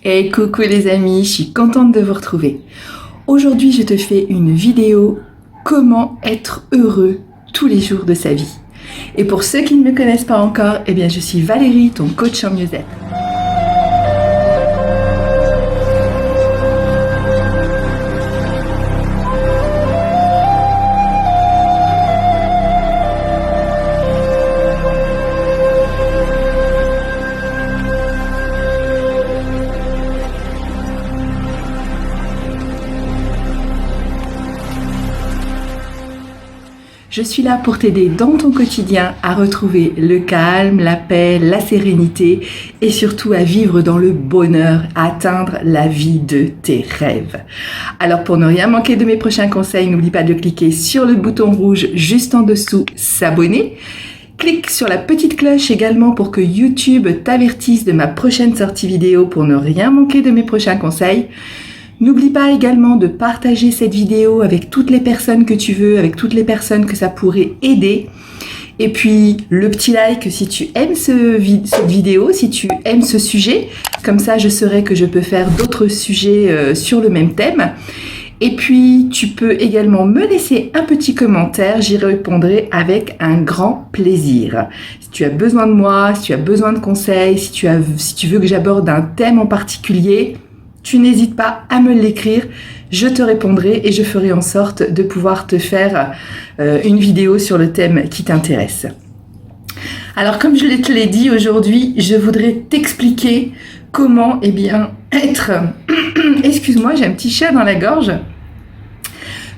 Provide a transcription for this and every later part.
Et coucou les amis, je suis contente de vous retrouver. Aujourd'hui, je te fais une vidéo comment être heureux tous les jours de sa vie. Et pour ceux qui ne me connaissent pas encore, eh bien, je suis Valérie, ton coach en mieux-être. Je suis là pour t'aider dans ton quotidien à retrouver le calme, la paix, la sérénité et surtout à vivre dans le bonheur, à atteindre la vie de tes rêves. Alors pour ne rien manquer de mes prochains conseils, n'oublie pas de cliquer sur le bouton rouge juste en dessous, s'abonner. Clique sur la petite cloche également pour que YouTube t'avertisse de ma prochaine sortie vidéo pour ne rien manquer de mes prochains conseils. N'oublie pas également de partager cette vidéo avec toutes les personnes que tu veux, avec toutes les personnes que ça pourrait aider. Et puis, le petit like si tu aimes cette vidéo, si tu aimes ce sujet. Comme ça, je saurai que je peux faire d'autres sujets sur le même thème. Et puis, tu peux également me laisser un petit commentaire. J'y répondrai avec un grand plaisir. Si tu as besoin de moi, si tu as besoin de conseils, si tu veux que j'aborde un thème en particulier, tu n'hésites pas à me l'écrire, je te répondrai et je ferai en sorte de pouvoir te faire une vidéo sur le thème qui t'intéresse. Alors comme je te l'ai dit aujourd'hui, je voudrais t'expliquer comment être... Excuse-moi, j'ai un petit chat dans la gorge.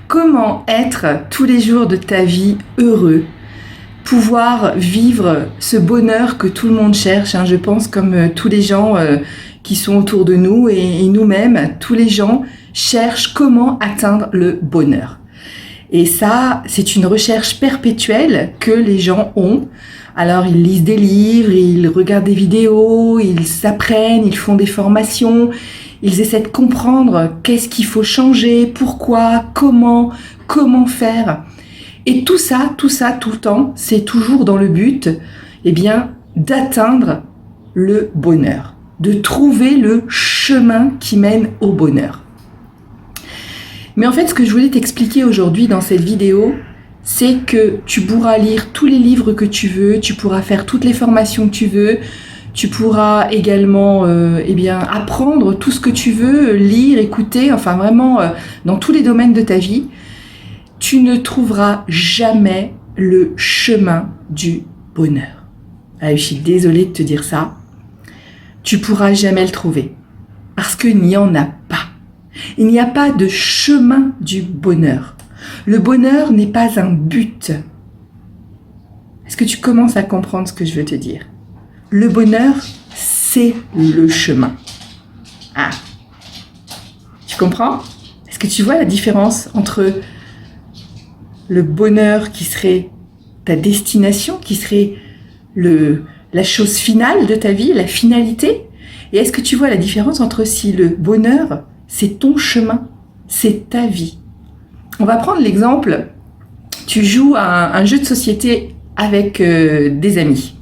Comment être tous les jours de ta vie heureux, pouvoir vivre ce bonheur que tout le monde cherche, je pense comme tous les gens... qui sont autour de nous et nous-mêmes, tous les gens cherchent comment atteindre le bonheur. Et ça, c'est une recherche perpétuelle que les gens ont. Alors, ils lisent des livres, ils regardent des vidéos, ils s'apprennent, ils font des formations, ils essaient de comprendre qu'est-ce qu'il faut changer, pourquoi, comment faire. Et tout ça, tout le temps, c'est toujours dans le but, d'atteindre le bonheur, de trouver le chemin qui mène au bonheur. Mais en fait, ce que je voulais t'expliquer aujourd'hui dans cette vidéo, c'est que tu pourras lire tous les livres que tu veux, tu pourras faire toutes les formations que tu veux, tu pourras également apprendre tout ce que tu veux, lire, écouter, dans tous les domaines de ta vie. Tu ne trouveras jamais le chemin du bonheur. Je suis désolée de te dire ça. Tu pourras jamais le trouver parce qu'il n'y en a pas. Il n'y a pas de chemin du bonheur. Le bonheur n'est pas un but. Est-ce que tu commences à comprendre ce que je veux te dire? Le bonheur, c'est le chemin. Ah, tu comprends? Est-ce que tu vois la différence entre le bonheur qui serait ta destination, qui serait la chose finale de ta vie, la finalité? Et est-ce que tu vois la différence entre si le bonheur, c'est ton chemin, c'est ta vie? On va prendre l'exemple, tu joues à un jeu de société avec des amis.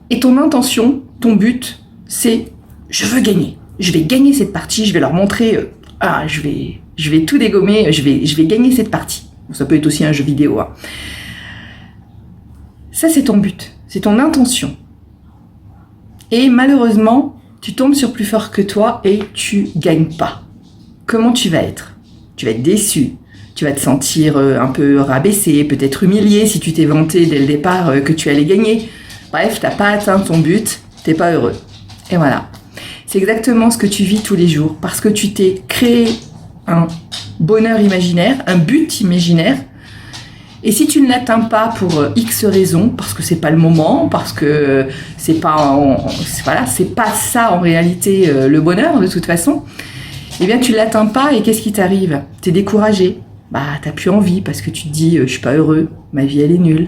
Et ton intention, ton but, c'est « je veux gagner, je vais gagner cette partie, je vais leur montrer, je vais tout dégommer, je vais gagner cette partie ». Ça peut être aussi un jeu vidéo. Ça, c'est ton but. C'est ton intention. Et malheureusement, tu tombes sur plus fort que toi et tu gagnes pas. Comment tu vas être? Tu vas être déçu. Tu vas te sentir un peu rabaissé, peut-être humilié si tu t'es vanté dès le départ que tu allais gagner. Bref, t'as pas atteint ton but, t'es pas heureux. Et voilà. C'est exactement ce que tu vis tous les jours parce que tu t'es créé un bonheur imaginaire, un but imaginaire. Et si tu ne l'atteins pas pour X raisons, parce que c'est pas le moment, parce que c'est pas ça en réalité le bonheur de toute façon, tu l'atteins pas et qu'est-ce qui t'arrive? T'es découragé, t'as plus envie parce que tu te dis je suis pas heureux, ma vie elle est nulle,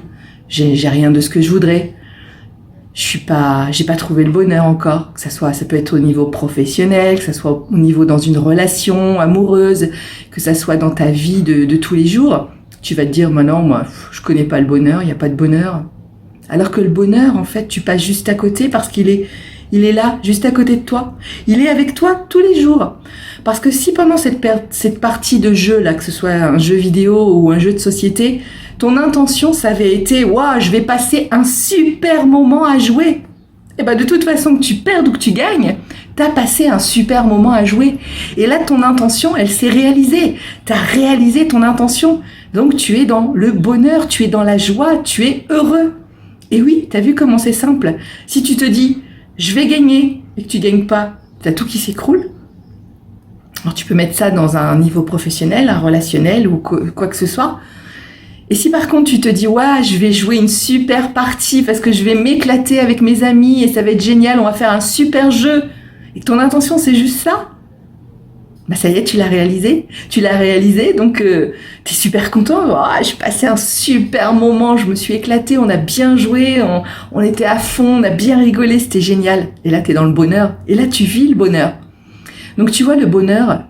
j'ai rien de ce que je voudrais, j'ai pas trouvé le bonheur encore, ça peut être au niveau professionnel, que ça soit au niveau dans une relation amoureuse, que ça soit dans ta vie de tous les jours. Tu vas te dire, non, moi, je connais pas le bonheur, il n'y a pas de bonheur. Alors que le bonheur, en fait, tu passes juste à côté parce qu'il est Il est là, juste à côté de toi. Il est avec toi tous les jours. Parce que si pendant cette partie de jeu, là, que ce soit un jeu vidéo ou un jeu de société, ton intention, ça avait été « Waouh, je vais passer un super moment à jouer !» Et de toute façon, que tu perdes ou que tu gagnes, t'as passé un super moment à jouer. Et là, ton intention, elle s'est réalisée. T'as réalisé ton intention. Donc, tu es dans le bonheur, tu es dans la joie, tu es heureux. Et oui, t'as vu comment c'est simple. Si tu te dis, je vais gagner, et que tu gagnes pas, t'as tout qui s'écroule. Alors, tu peux mettre ça dans un niveau professionnel, un relationnel ou quoi que ce soit. Et si par contre tu te dis, ouais, je vais jouer une super partie parce que je vais m'éclater avec mes amis et ça va être génial, on va faire un super jeu, et que ton intention c'est juste ça, ça y est, tu l'as réalisé, donc t'es super content, j'ai passé un super moment, je me suis éclaté, on a bien joué, on était à fond, on a bien rigolé, c'était génial. Et là t'es dans le bonheur, et là tu vis le bonheur. Donc tu vois, le bonheur,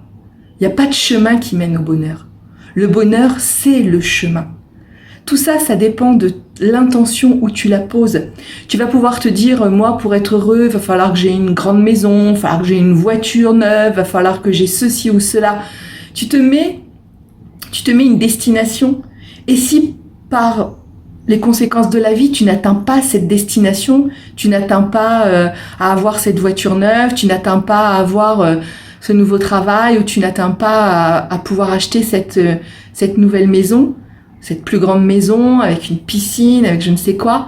il n'y a pas de chemin qui mène au bonheur. Le bonheur, c'est le chemin. Tout ça, ça dépend de l'intention où tu la poses. Tu vas pouvoir te dire, moi, pour être heureux, il va falloir que j'ai une grande maison, il va falloir que j'ai une voiture neuve, il va falloir que j'ai ceci ou cela. Tu te mets une destination. Et si par les conséquences de la vie, tu n'atteins pas cette destination, tu n'atteins pas à avoir cette voiture neuve, tu n'atteins pas à avoir ce nouveau travail, ou tu n'atteins pas à pouvoir acheter cette nouvelle maison, cette plus grande maison avec une piscine, avec je ne sais quoi.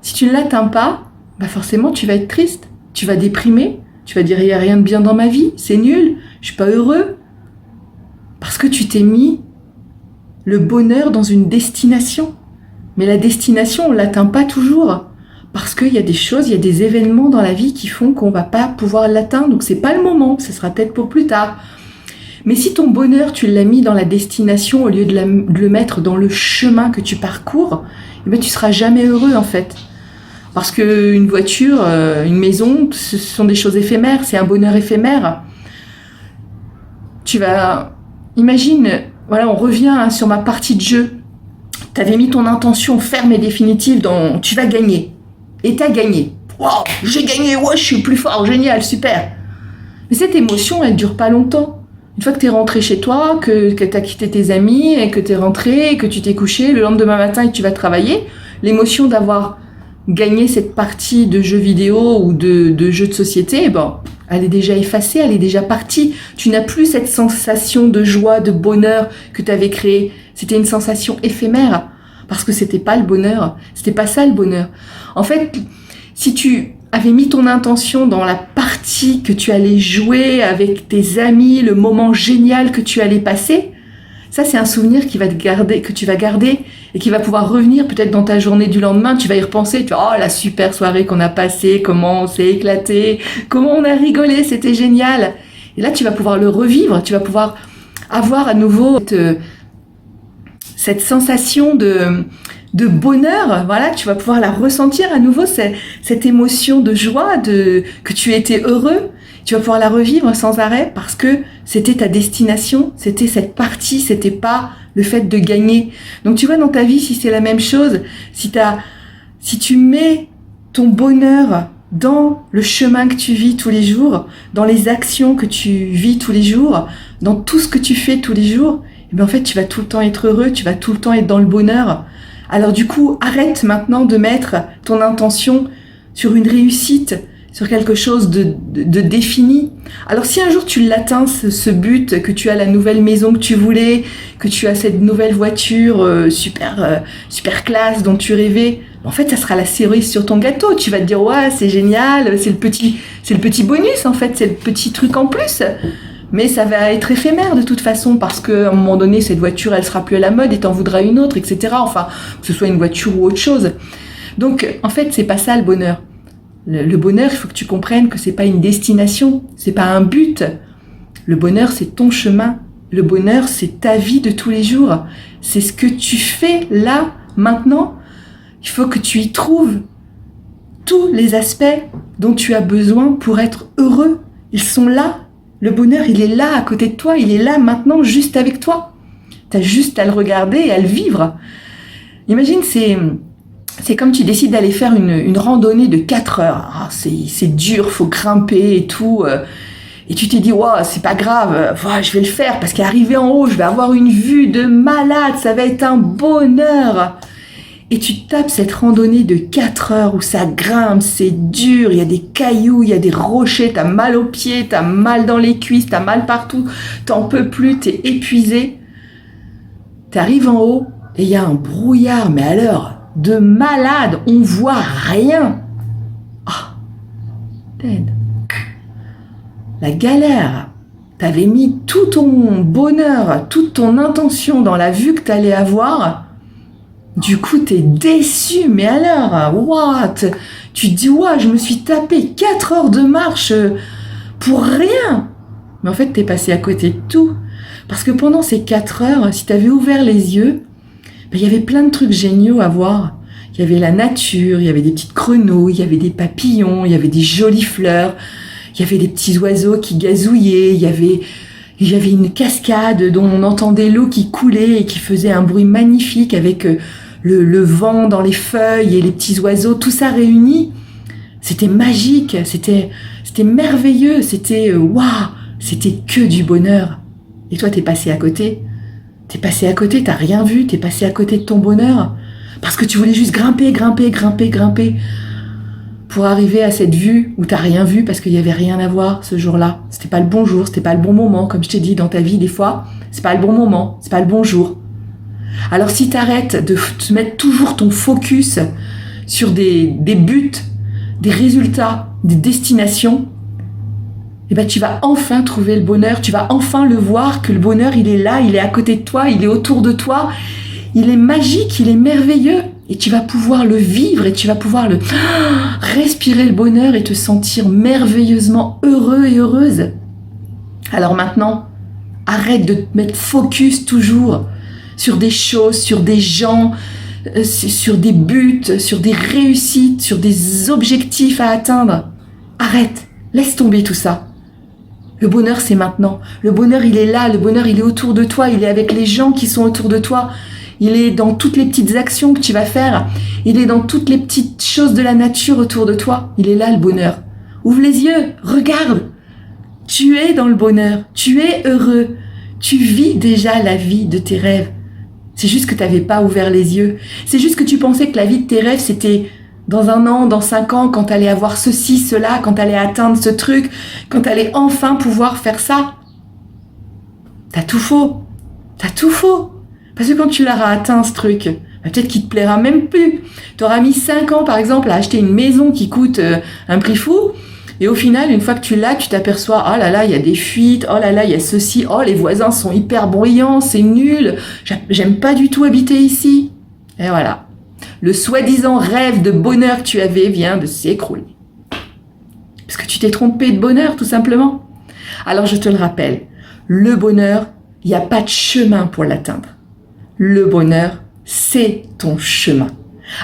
Si tu ne l'atteins pas, forcément tu vas être triste, tu vas déprimer, tu vas dire il n'y a rien de bien dans ma vie, c'est nul, je suis pas heureux. Parce que tu t'es mis le bonheur dans une destination. Mais la destination, on l'atteint pas toujours. Parce qu'il y a des choses, il y a des événements dans la vie qui font qu'on va pas pouvoir l'atteindre. Donc c'est pas le moment, ce sera peut-être pour plus tard. Mais si ton bonheur, tu l'as mis dans la destination au lieu de le mettre dans le chemin que tu parcours, tu seras jamais heureux en fait. Parce qu'une voiture, une maison, ce sont des choses éphémères, c'est un bonheur éphémère. Imagine, voilà, on revient sur ma partie de jeu. Tu avais mis ton intention ferme et définitive dans « tu vas gagner ». Et tu as gagné. « Wow, j'ai gagné, ouais, je suis plus fort, génial, super ». Mais cette émotion, elle dure pas longtemps. Une fois que tu es rentré chez toi, que tu as quitté tes amis, et que tu es rentré, et que tu t'es couché, le lendemain matin et que tu vas travailler, l'émotion d'avoir gagné cette partie de jeu vidéo ou de jeu de société, elle est déjà effacée, elle est déjà partie. Tu n'as plus cette sensation de joie, de bonheur que tu avais créée. C'était une sensation éphémère, parce que c'était pas le bonheur, c'était pas ça le bonheur. En fait, si tu avais mis ton intention dans la partie que tu allais jouer avec tes amis, le moment génial que tu allais passer, ça c'est un souvenir que tu vas garder et qui va pouvoir revenir peut-être dans ta journée du lendemain. Tu vas y repenser, tu vas la super soirée qu'on a passée, comment on s'est éclaté, comment on a rigolé, c'était génial. Et là tu vas pouvoir le revivre, tu vas pouvoir avoir à nouveau cette sensation de bonheur, voilà, tu vas pouvoir la ressentir à nouveau, cette émotion de joie, que tu étais heureux, tu vas pouvoir la revivre sans arrêt parce que c'était ta destination, c'était cette partie, c'était pas le fait de gagner. Donc tu vois, dans ta vie, si c'est la même chose, si tu mets ton bonheur dans le chemin que tu vis tous les jours, dans les actions que tu vis tous les jours, dans tout ce que tu fais tous les jours, en fait, tu vas tout le temps être heureux, tu vas tout le temps être dans le bonheur. Alors du coup, arrête maintenant de mettre ton intention sur une réussite, sur quelque chose de défini. Alors si un jour tu l'atteins, ce but, que tu as la nouvelle maison que tu voulais, que tu as cette nouvelle voiture super classe dont tu rêvais, en fait, ça sera la cerise sur ton gâteau. Tu vas te dire, ouais, c'est génial, c'est le petit bonus en fait, c'est le petit truc en plus. Mais ça va être éphémère de toute façon parce qu'à un moment donné, cette voiture, elle sera plus à la mode et t'en voudras une autre, etc. Enfin, que ce soit une voiture ou autre chose. Donc, en fait, c'est pas ça le bonheur. Le bonheur, il faut que tu comprennes que c'est pas une destination, c'est pas un but. Le bonheur, c'est ton chemin. Le bonheur, c'est ta vie de tous les jours. C'est ce que tu fais là, maintenant. Il faut que tu y trouves tous les aspects dont tu as besoin pour être heureux. Ils sont là. Le bonheur, il est là à côté de toi, il est là maintenant juste avec toi. Tu as juste à le regarder et à le vivre. Imagine, C'est comme tu décides d'aller faire une randonnée de 4 heures. Ah, c'est dur, faut grimper et tout. Et tu t'es dit, wow, c'est pas grave, je vais le faire parce qu'arrivé en haut, je vais avoir une vue de malade, ça va être un bonheur. Et tu tapes cette randonnée de 4 heures où ça grimpe, c'est dur, il y a des cailloux, il y a des rochers, t'as mal aux pieds, t'as mal dans les cuisses, t'as mal partout, t'en peux plus, t'es épuisé. T'arrives en haut et il y a un brouillard, mais alors, de malade, on voit rien. Ah, dead. La galère. T'avais mis tout ton bonheur, toute ton intention dans la vue que t'allais avoir. Du coup, t'es déçu. Mais alors, what? Tu te dis, je me suis tapé 4 heures de marche pour rien. Mais en fait, t'es passé à côté de tout. Parce que pendant ces 4 heures, si t'avais ouvert les yeux, il y avait plein de trucs géniaux à voir. Il y avait la nature, il y avait des petites grenouilles, il y avait des papillons, il y avait des jolies fleurs, il y avait des petits oiseaux qui gazouillaient, il y avait une cascade dont on entendait l'eau qui coulait et qui faisait un bruit magnifique avec le vent dans les feuilles et les petits oiseaux, tout ça réuni. C'était magique, c'était merveilleux, c'était c'était que du bonheur. Et toi, t'es passé à côté. T'es passé à côté, t'as rien vu, t'es passé à côté de ton bonheur. Parce que tu voulais juste grimper pour arriver à cette vue où t'as rien vu parce qu'il y avait rien à voir ce jour-là. C'était pas le bon jour, c'était pas le bon moment. Comme je t'ai dit, dans ta vie, des fois, c'est pas le bon moment, c'est pas le bon jour. Alors si t'arrêtes de te mettre toujours ton focus sur des buts, des résultats, des destinations, tu vas enfin trouver le bonheur, tu vas enfin le voir que le bonheur, il est là, il est à côté de toi, il est autour de toi, il est magique, il est merveilleux. Et tu vas pouvoir le vivre et tu vas pouvoir respirer le bonheur et te sentir merveilleusement heureux et heureuse. Alors maintenant, arrête de te mettre focus toujours sur des choses, sur des gens, sur des buts, sur des réussites, sur des objectifs à atteindre. Arrête, laisse tomber tout ça. Le bonheur, c'est maintenant. Le bonheur, il est là. Le bonheur, il est autour de toi. Il est avec les gens qui sont autour de toi. Il est dans toutes les petites actions que tu vas faire. Il est dans toutes les petites choses de la nature autour de toi. Il est là, le bonheur. Ouvre les yeux, regarde. Tu es dans le bonheur. Tu es heureux. Tu vis déjà la vie de tes rêves. C'est juste que tu n'avais pas ouvert les yeux. C'est juste que tu pensais que la vie de tes rêves, c'était dans 1 an, dans 5 ans, quand tu allais avoir ceci, cela, quand tu allais atteindre ce truc, quand tu allais enfin pouvoir faire ça. T'as tout faux. T'as tout faux. Parce que quand tu l'auras atteint, ce truc, peut-être qu'il te plaira même plus. Tu auras mis 5 ans, par exemple, à acheter une maison qui coûte un prix fou. Et au final, une fois que tu l'as, tu t'aperçois, oh là là, il y a des fuites, oh là là, il y a ceci, oh, les voisins sont hyper bruyants, c'est nul, j'aime pas du tout habiter ici. Et voilà. Le soi-disant rêve de bonheur que tu avais vient de s'écrouler. Parce que tu t'es trompé de bonheur, tout simplement. Alors je te le rappelle, le bonheur, il n'y a pas de chemin pour l'atteindre. Le bonheur, c'est ton chemin.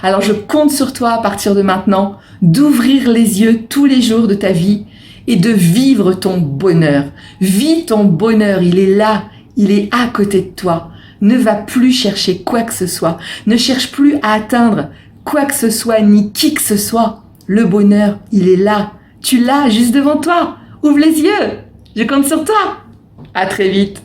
Alors je compte sur toi à partir de maintenant d'ouvrir les yeux tous les jours de ta vie et de vivre ton bonheur. Vis ton bonheur, il est là, il est à côté de toi. Ne va plus chercher quoi que ce soit. Ne cherche plus à atteindre quoi que ce soit ni qui que ce soit. Le bonheur, il est là. Tu l'as juste devant toi. Ouvre les yeux. Je compte sur toi. À très vite.